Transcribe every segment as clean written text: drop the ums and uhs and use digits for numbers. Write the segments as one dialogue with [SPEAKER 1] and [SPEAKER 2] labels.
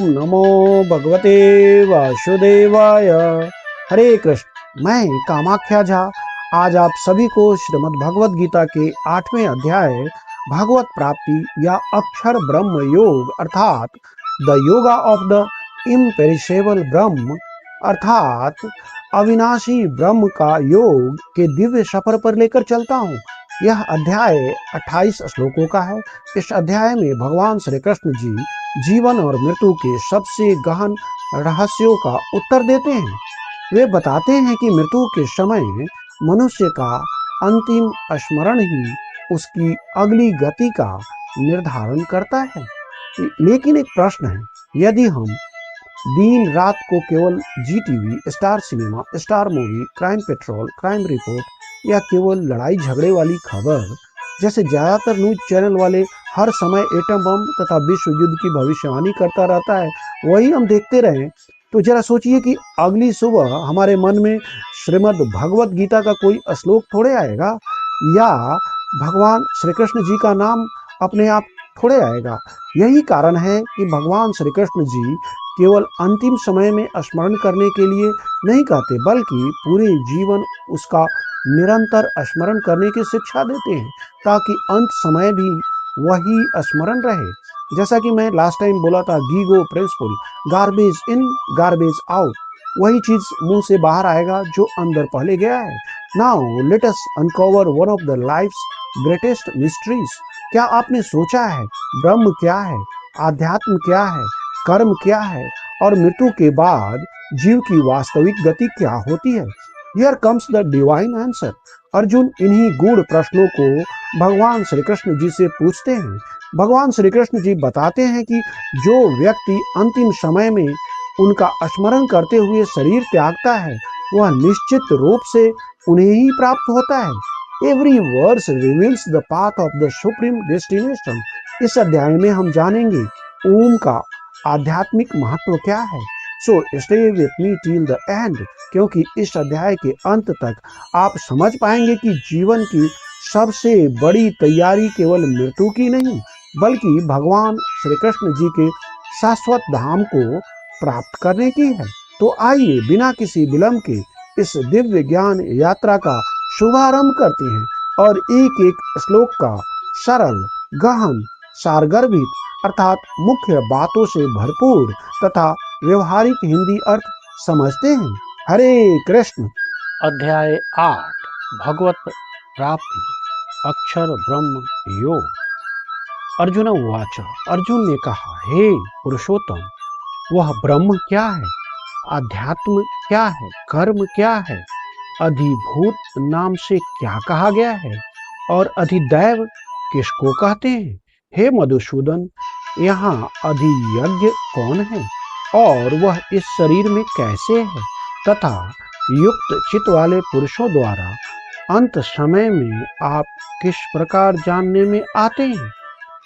[SPEAKER 1] नमो भगवते वासुदेवाय। हरे कृष्ण, मैं कामाख्या झा आज आप सभी को श्रीमद् भगवत गीता के 8वें अध्याय भागवत प्राप्ति या अक्षर ब्रह्म योग अर्थात the yoga of the imperishable ब्रह्म अर्थात अविनाशी ब्रह्म का योग के दिव्य सफर पर लेकर चलता हूँ। यह अध्याय 28 श्लोकों का है। इस अध्याय में भगवान श्री कृष्ण जी जीवन और मृत्यु के सबसे गहन रहस्यों का उत्तर देते हैं। वे बताते हैं कि मृत्यु के समय मनुष्य का अंतिम स्मरण ही उसकी अगली गति का निर्धारण करता है। लेकिन एक प्रश्न है, यदि हम दिन रात को केवल Zee TV, Star Cinema, Star Movie, crime patrol, crime report या केवल लड़ाई झगड़े वाली खबर जैसे ज्यादातर न्यूज चैनल वाले हर समय एटम बम तथा विश्व युद्ध की भविष्यवाणी करता रहता है, वही हम देखते रहें, तो जरा सोचिए कि अगली सुबह हमारे मन में श्रीमद् भगवत गीता का कोई श्लोक थोड़े आएगा या भगवान श्री कृष्ण जी का नाम अपने आप थोड़े आएगा। यही कारण है कि भगवान श्री कृष्ण जी केवल अंतिम समय में स्मरण करने के लिए नहीं कहते, बल्कि पूरे जीवन उसका निरंतर स्मरण करने की शिक्षा देते हैं, ताकि अंत समय भी वही स्मरण रहे। जैसा कि मैं लास्ट टाइम बोला था, GIGO principle, garbage in garbage out, वही चीज मुंह से बाहर आएगा जो अंदर पहले गया है। Now let us uncover one of the life's greatest mysteries. क्या आपने सोचा है ब्रह्म क्या है, आध्यात्म क्या है, कर्म क्या है और मृत्यु के बाद जीव की वास्तविक गति क्या होती है? Here comes the divine answer। Arjun इन्हीं गूढ़ प्रश्नों को भगवान श्री कृष्ण जी से पूछते हैं। भगवान श्री कृष्ण जी बताते हैं कि जो व्यक्ति अंतिम समय में उनका स्मरण करते हुए शरीर त्यागता है, वह निश्चित रूप से उन्हें ही प्राप्त होता है। Every verse reveals the path of the supreme destination. इस अध्याय में हम जानेंगे ओम का आध्यात्मिक महत्व क्या है। So stay with me till the end, क्योंकि इस अध्याय के अंत तक आप समझ पाएंगे कि जीवन की सबसे बड़ी तैयारी केवल मृत्यु की नहीं, बल्कि भगवान श्री कृष्ण जी के शाश्वत धाम को प्राप्त करने की है। तो आइए बिना किसी विलंब के इस दिव्य ज्ञान यात्रा का शुभारंभ करते हैं और एक एक श्लोक का सरल, गहन, सारगर्भित अर्थात मुख्य बातों से भरपूर तथा व्यवहारिक हिंदी अर्थ समझते हैं। हरे कृष्ण। अध्याय 8 भगवत प्राप्ति अक्षर ब्रह्म योग। अर्जुन उवाच। अर्जुन ने कहा, हे पुरुषोत्तम, वह ब्रह्म क्या है, आध्यात्म क्या है, कर्म क्या है, अधिभूत नाम से क्या कहा गया है और अधिदैव किसको कहते हैं? हे मधुसूदन, यहाँ अधियज्ञ कौन है और वह इस शरीर में कैसे है तथा युक्त चित्त वाले पुरुषों द्वारा अंत समय में आप किस प्रकार जानने में आते हैं?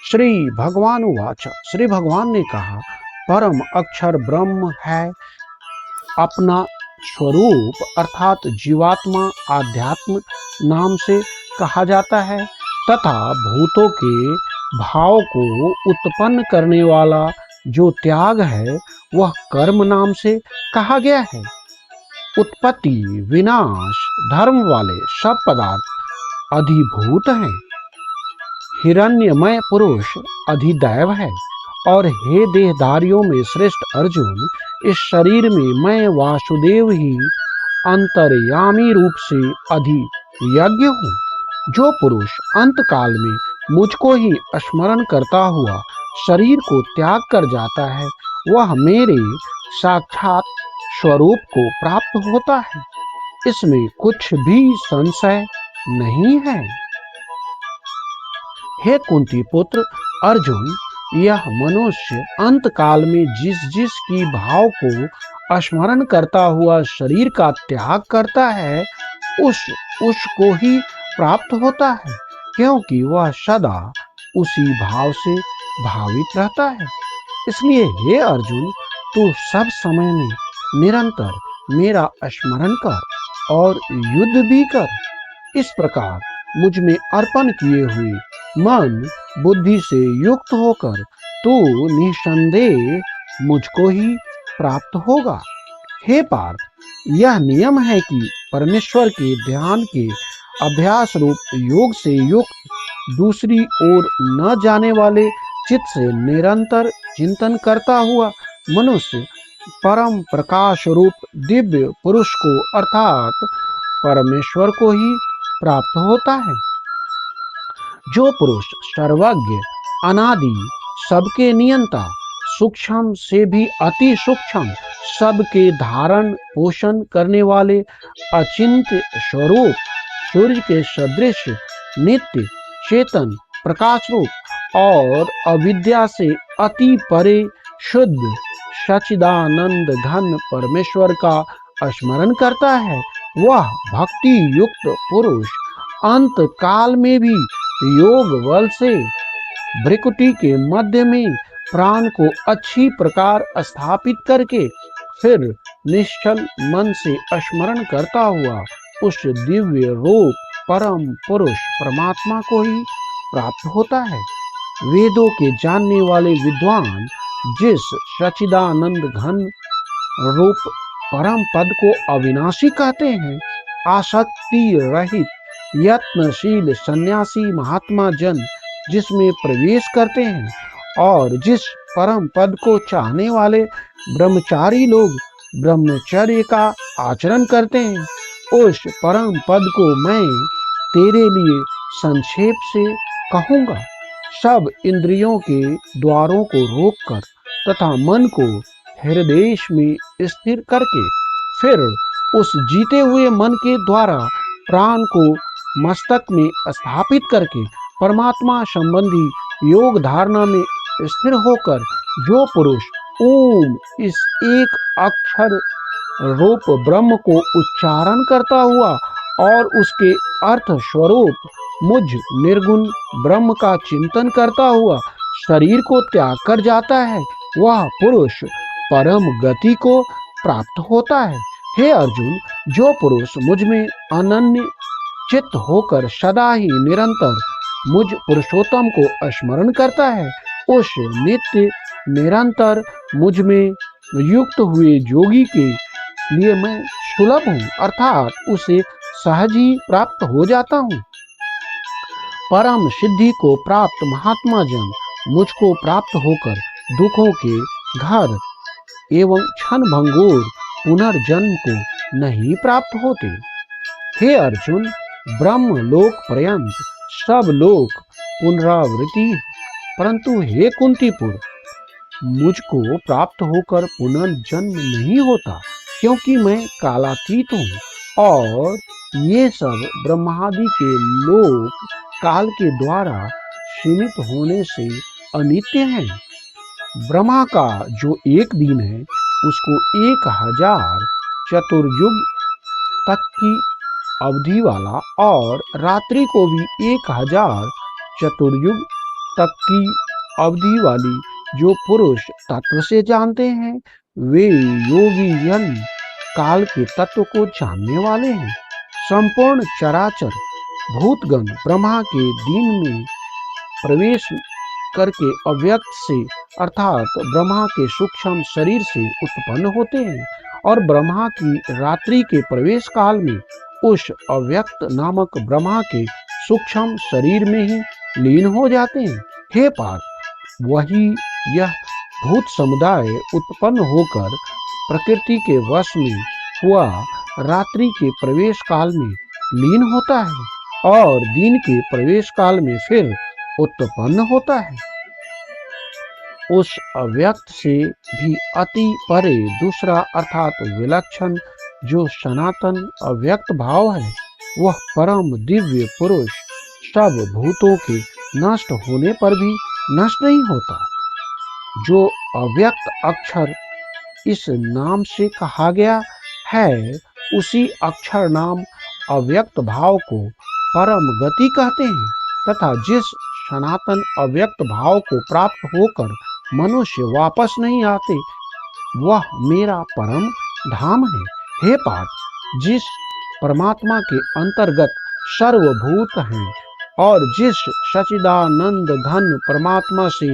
[SPEAKER 1] श्री भगवान उवाच। श्री भगवान ने कहा, परम अक्षर ब्रह्म है, अपना स्वरूप अर्थात जीवात्मा आध्यात्म नाम से कहा जाता है तथा भूतों के भाव को उत्पन्न करने वाला जो त्याग है वह कर्म नाम से कहा गया है। उत्पत्ति, विनाश, धर्म वाले सब पदार्थ अधिभूत हैं। हिरण्यमय पुरुष अधिदैव है। और हे देहधारियों में श्रेष्ठ अर्जुन, इस शरीर में मैं वासुदेव ही अंतर्यामी रूप से अधियज्ञ हूँ। जो पुरुष अंत काल में मुझको ही स्मरण करता हुआ शरीर को त्याग कर जाता है, वह मेरे साक्षात स्वरूप को प्राप्त होता है। इसमें कुछ भी संशय नहीं है। हे कुंती पुत्र अर्जुन, यह मनुष्य अंत काल में जिस जिस की भाव को स्मरण करता हुआ शरीर का त्याग करता है, उसको ही प्राप्त होता है, क्योंकि वह सदा उसी भाव से भावित रहता है। इसलिए हे अर्जुन, तू सब समय में निरंतर मेरा स्मरण कर और युद्ध भी कर। इस प्रकार मुझ में अर्पण किए हुए मन बुद्धि से युक्त होकर तू निसंदेह मुझको ही प्राप्त होगा। हे पार्थ, यह नियम है कि परमेश्वर के ध्यान के अभ्यास रूप योग से युक्त दूसरी ओर न जाने वाले चित्त से निरंतर चिंतन करता हुआ मनुष्य परम प्रकाश रूप दिव्य पुरुष को अर्थात परमेश्वर को ही प्राप्त होता है। जो पुरुष सर्वज्ञ, अनादि, सबके नियंता, सूक्ष्म से भी अति सूक्ष्म, सबके धारण पोषण करने वाले अचिंत्य स्वरूप सूर्य के सदृश नित्य चेतन प्रकाश रूप और अविद्या से अति परे शुद्ध सच्चिदानंद घन परमेश्वर का स्मरण करता है, वह भक्ति युक्त पुरुष अंत काल में भी योग बल से भ्रिकुटी के मध्य में प्राण को अच्छी प्रकार स्थापित करके फिर निश्चल मन से स्मरण करता हुआ उस दिव्य रूप परम पुरुष परमात्मा को ही प्राप्त होता है। वेदों के जानने वाले विद्वान जिस सच्चिदानंद घन रूप परम पद को अविनाशी कहते हैं, आसक्ति रहित यत्नशील सन्यासी महात्मा जन जिसमें प्रवेश करते हैं और जिस परम पद को चाहने वाले ब्रह्मचारी लोग ब्रह्मचर्य का आचरण करते हैं, उस परम पद को मैं तेरे लिए संक्षेप से कहूंगा। सब इंद्रियों के द्वारों को रोककर तथा मन को हृदय में स्थिर करके फिर उस जीते हुए मन के द्वारा प्राण को मस्तक में स्थापित करके परमात्मा संबंधी योग धारणा में स्थिर होकर जो पुरुष ओम इस एक अक्षर रूप ब्रह्म को उच्चारण करता हुआ और उसके अर्थ स्वरूप मुझ निर्गुण ब्रह्म का चिंतन करता हुआ शरीर को त्याग कर जाता है, वह पुरुष परम गति को प्राप्त होता है। हे अर्जुन, जो पुरुष मुझ में अनन्य चित्त होकर सदा ही निरंतर मुझ पुरुषोत्तम को स्मरण करता है, उस नित्य निरंतर मुझ में युक्त हुए योगी के लिए मैं सुलभ हूँ, अर्थात उसे सहज ही प्राप्त हो जाता हूँ। परम सिद्धि को प्राप्त महात्मा जन मुझको प्राप्त होकर दुखों के घर एवं क्षण भंगुर पुनर्जन्म को नहीं प्राप्त होते। हे अर्जुन, ब्रह्म लोक पर्यंत सब लोक पुनरावृत्ति, परंतु हे कुंतीपुर, मुझको प्राप्त होकर पुनर्जन्म नहीं होता, क्योंकि मैं कालातीत हूँ और ये सब ब्रह्मादि के लोक काल के द्वारा सीमित होने से अनित्य हैं। ब्रह्मा का जो एक दिन है उसको 1000 चतुर्युग तक की अवधि वाला और रात्रि को भी 1000 चतुर्युग तक की अवधि वाली जो पुरुष तत्व से जानते हैं, वे योगी जन काल के तत्व को जानने वाले हैं। संपूर्ण चराचर भूतगण ब्रह्मा के दिन में प्रवेश करके अव्यक्त से अर्थात ब्रह्मा के सूक्ष्म शरीर से उत्पन्न होते हैं और ब्रह्मा की रात्रि के प्रवेश काल में उस अव्यक्त नामक ब्रह्मा के सूक्ष्म शरीर में ही लीन हो जाते हैं। हे पार्थ, वही यह भूत समुदाय उत्पन्न होकर प्रकृति के वश में हुआ रात्रि के प्रवेश काल में लीन होता है और दिन के प्रवेश काल में फिर उत्पन्न होता है। उस अव्यक्त से भी अति परे दूसरा अर्थात विलक्षण जो सनातन अव्यक्त भाव है, वह परम दिव्य पुरुष सब भूतों के नष्ट होने पर भी नष्ट नहीं होता। जो अव्यक्त अक्षर इस नाम से कहा गया है, उसी अक्षर नाम अव्यक्त भाव को परम गति कहते हैं तथा जिस सनातन अव्यक्त भाव को प्राप्त होकर मनुष्य वापस नहीं आते, वह मेरा परम धाम है। हे पार्थ, जिस परमात्मा के अंतर्गत सर्वभूत हैं और जिस सच्चिदानंद घन परमात्मा से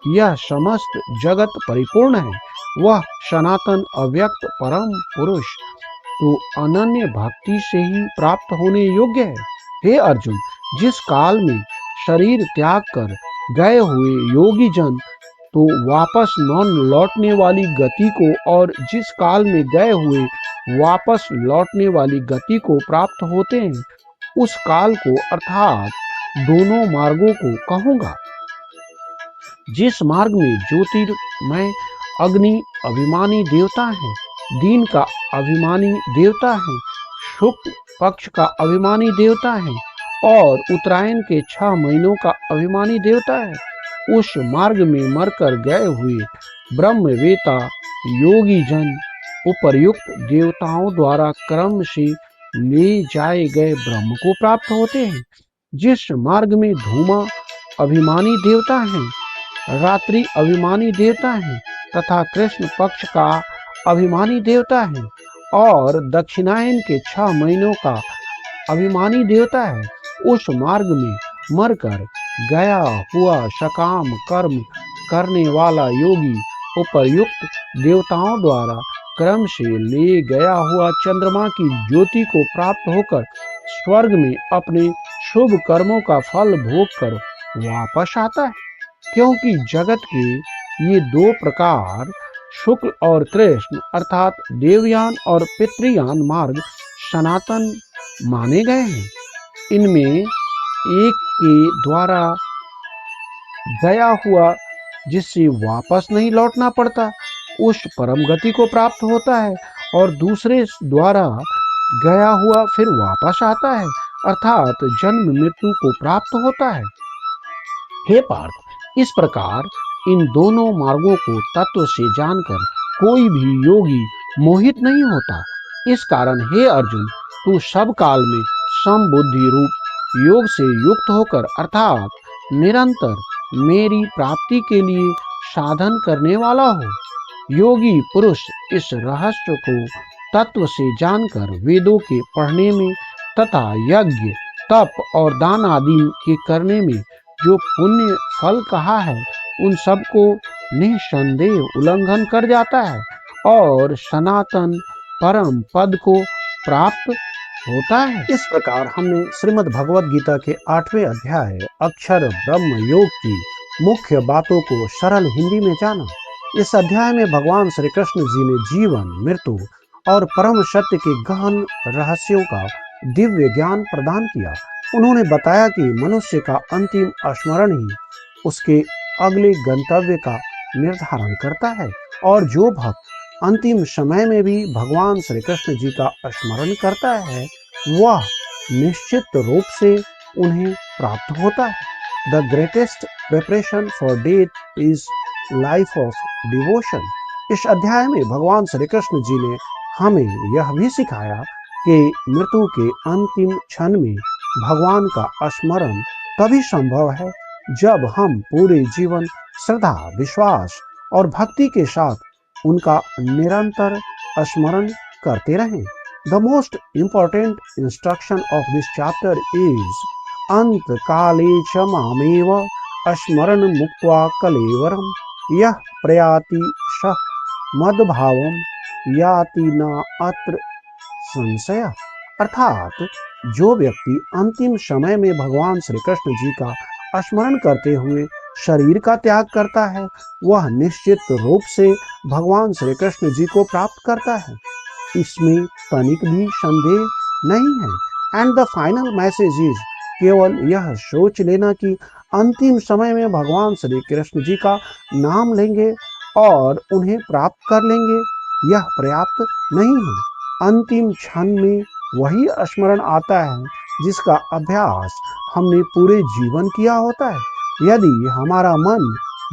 [SPEAKER 1] यह समस्त जगत परिपूर्ण है, वह सनातन अव्यक्त परम पुरुष तो अनन्य भक्ति से ही प्राप्त होने योग्य है। हे अर्जुन, जिस काल में शरीर त्याग कर गए हुए योगी जन तो वापस न लौटने वाली गति को और जिस काल में गए हुए वापस लौटने वाली गति को प्राप्त होते हैं, उस काल को अर्थात दोनों मार्गों को कहूंगा। जिस मार्ग में ज्योतिर्मय अग्नि अभिमानी देवता है, दिन का अभिमानी देवता है, शुक्ल पक्ष का अभिमानी देवता है और उत्तरायण के 6 महीनों का अभिमानी देवता है, उस मार्ग में मरकर गए हुए ब्रह्मवेता योगी जन उपर्युक्त देवताओं द्वारा क्रम से ले जाए गए ब्रह्म को प्राप्त होते हैं। जिस मार्ग में धूमा अभिमानी देवता है, रात्रि अभिमानी देवता है तथा कृष्ण पक्ष का अभिमानी देवता है और दक्षिणायन के 6 महीनों का अभिमानी देवता है, उस मार्ग में मरकर गया हुआ सकाम कर्म करने वाला योगी उपर्युक्त देवताओं द्वारा क्रम से ले गया हुआ चंद्रमा की ज्योति को प्राप्त होकर स्वर्ग में अपने शुभ कर्मों का फल भोग कर वापस आता है। क्योंकि जगत के ये 2 प्रकार शुक्ल और कृष्ण अर्थात देवयान और पितृयान मार्ग सनातन माने गए हैं। इनमें एक के द्वारा गया हुआ जिससे वापस नहीं लौटना पड़ता उस परम गति को प्राप्त होता है और दूसरे द्वारा गया हुआ फिर वापस आता है अर्थात जन्म मृत्यु को प्राप्त होता है। हे पार्थ, इस प्रकार इन दोनों मार्गों को तत्व से जानकर कोई भी योगी मोहित नहीं होता। इस कारण हे अर्जुन, तू सब काल में समबुद्धि रूप योग से युक्त होकर अर्थात निरंतर मेरी प्राप्ति के लिए साधन करने वाला हो। योगी पुरुष इस रहस्य को तत्व से जानकर वेदों के पढ़ने में तथा यज्ञ तप और दान आदि के करने में जो पुण्य फल कहा है उन सब को निसंदेह उल्लंघन कर जाता है और सनातन परम पद को प्राप्त होता है। इस प्रकार हमने श्रीमद् भगवद गीता के 8वें अध्याय अक्षर ब्रह्म योग की मुख्य बातों को सरल हिंदी में जाना। इस अध्याय में भगवान श्री कृष्ण जी ने जीवन, मृत्यु और परम सत्य के गहन रहस्यों का दिव्य ज्ञान प्रदान किया। उन्होंने बताया कि मनुष्य का अंतिम स्मरण ही उसके अगले गंतव्य का निर्धारण करता है और जो भक्त अंतिम समय में भी भगवान श्री कृष्ण जी का स्मरण करता है वह निश्चित रूप से उन्हें प्राप्त होता है। The greatest preparation for death is life of devotion. इस अध्याय में भगवान श्री कृष्ण जी ने हमें यह भी सिखाया कि मृत्यु के अंतिम क्षण में भगवान का स्मरण तभी संभव है जब हम पूरे जीवन श्रद्धा, विश्वास और भक्ति के साथ उनका निरंतर स्मरण करते रहें। The most important instruction of this chapter is अंत काले च मामेव स्मरण मुक्त्वा कलेवरम यह प्रयाति सः मद्भावम याति न अत्र संशय। अर्थात जो व्यक्ति अंतिम समय में भगवान श्री कृष्ण जी का स्मरण करते हुए शरीर का त्याग करता है वह निश्चित रूप से भगवान श्री कृष्ण जी को प्राप्त करता है, इसमें तनिक भी संदेह नहीं है। And the final message is केवल यह सोच लेना कि अंतिम समय में भगवान श्री कृष्ण जी का नाम लेंगे और उन्हें प्राप्त कर लेंगे यह पर्याप्त नहीं है। अंतिम क्षण में वही स्मरण आता है जिसका अभ्यास हमने पूरे जीवन किया होता है। यदि हमारा मन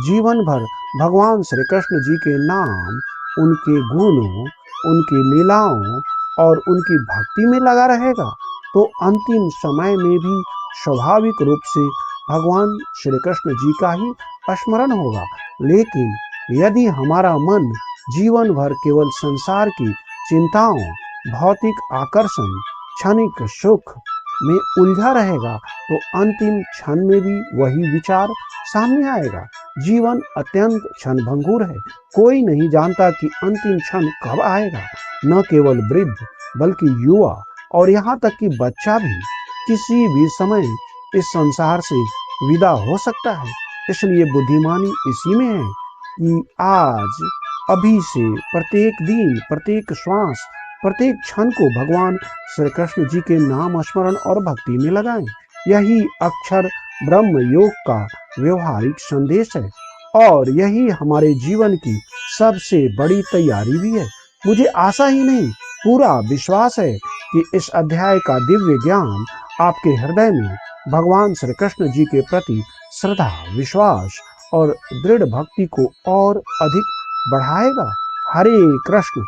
[SPEAKER 1] जीवन भर भगवान श्री कृष्ण जी के नाम, उनके गुणों, उनकी लीलाओं और उनकी भक्ति में लगा रहेगा तो अंतिम समय में भी स्वाभाविक रूप से भगवान श्री कृष्ण जी का ही स्मरण होगा। लेकिन यदि हमारा मन जीवन भर केवल संसार की चिंताओं, भौतिक आकर्षण, क्षणिक सुख, में उलझा रहेगा तो अंतिम क्षण में भी वही विचार सामने आएगा। जीवन अत्यंत क्षणभंगुर है। कोई नहीं जानता कि अंतिम क्षण कब आएगा। न केवल वृद्ध बल्कि युवा और यहाँ तक कि बच्चा भी किसी भी समय इस संसार से विदा हो सकता है। इसलिए बुद्धिमानी इसी में है कि आज अभी से प्रत्येक दिन, प्रत्येक श्वास, प्रत्येक क्षण को भगवान श्री कृष्ण जी के नाम स्मरण और भक्ति में लगाएं। यही अक्षर ब्रह्म योग का व्यवहारिक संदेश है और यही हमारे जीवन की सबसे बड़ी तैयारी भी है। मुझे आशा ही नहीं, पूरा विश्वास है कि इस अध्याय का दिव्य ज्ञान आपके हृदय में भगवान श्री कृष्ण जी के प्रति श्रद्धा, विश्वास और दृढ़ भक्ति को और अधिक बढ़ाएगा। हरे कृष्ण।